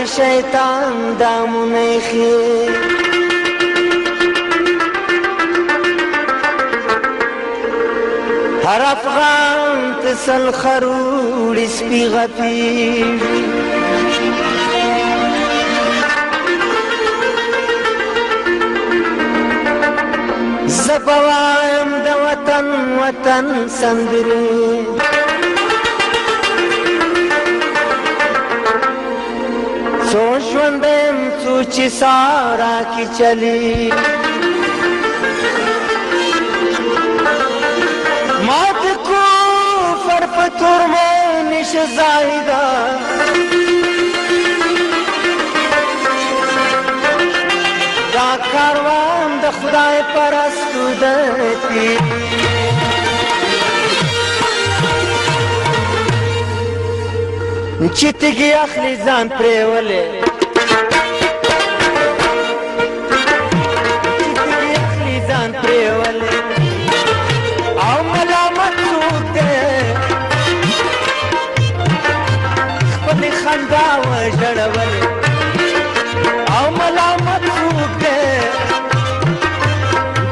شیطان دامونه خي هر افغان تسل خروړ سپي غفیر زبوایم د وطن وطن سندرې څو ژوندم څو چې سارا کې چلی ما د کفر په تورمه نشه زاهده دا کاروان د خدای پرستو دی چې تیږې اخلي ځان پرېولې او ملامت څوک دی خپلې خندا وژړولې او ملامت څوک دی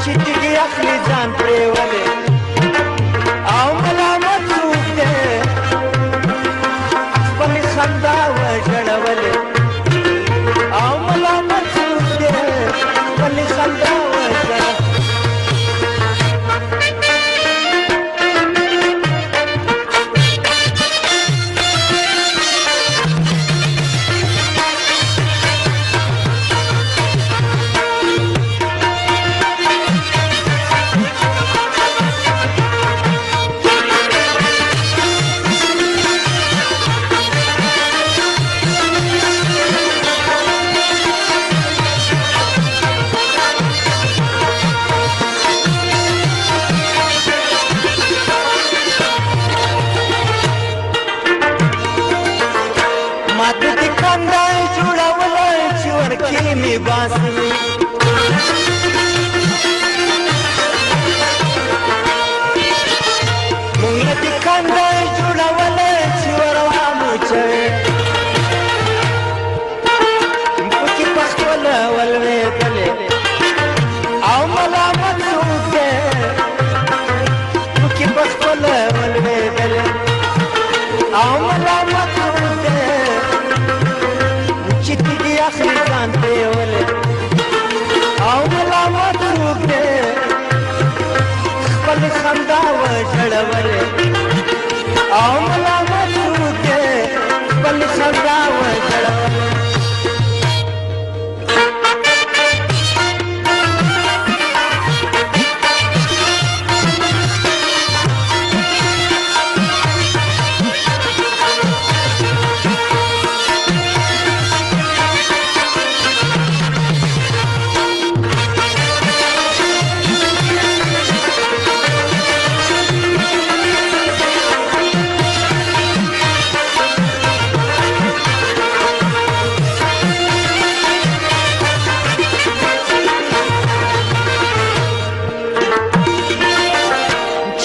چې تیږې اخلي ځان پرېولې او ملامت څوک دی خپلې خندا وژړولې او ملامت څوک دی خپلې خندا وژړولې می باسي مونږ دې کنده جوړولې چې ورانو چي پکې پخپله ولوېدلې او ملامت څوک دی پکې پخپله ولوېدلې او ملامت څوک دی چې تیږې اخلي ځان پرېولې او ملامت څوک دی خپلې خندا وژړولې او ملامت څوک دی خپلې خندا وژړولې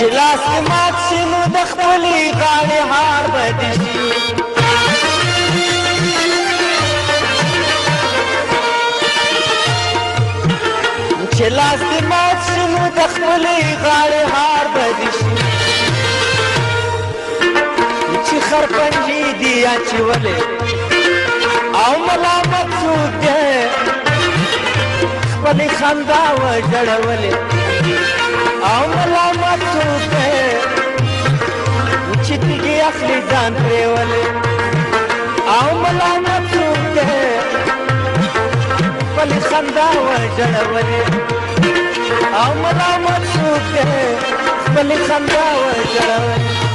چې لاس دې مات شي نو د خپلې غاړې هار به دې شي چې لاس دې مات شي نو د خپلې غاړې هار به دې شي چې خرپنجې دې اچولې او ملامت څوک دی خپلې خندا وژړولې او ملامت څوک دی چې تیږې اخلي ځان پرېولې او ملامت څوک دی خپلې خندا وژړولې او ملامت څوک دی خپلې خندا وژړولې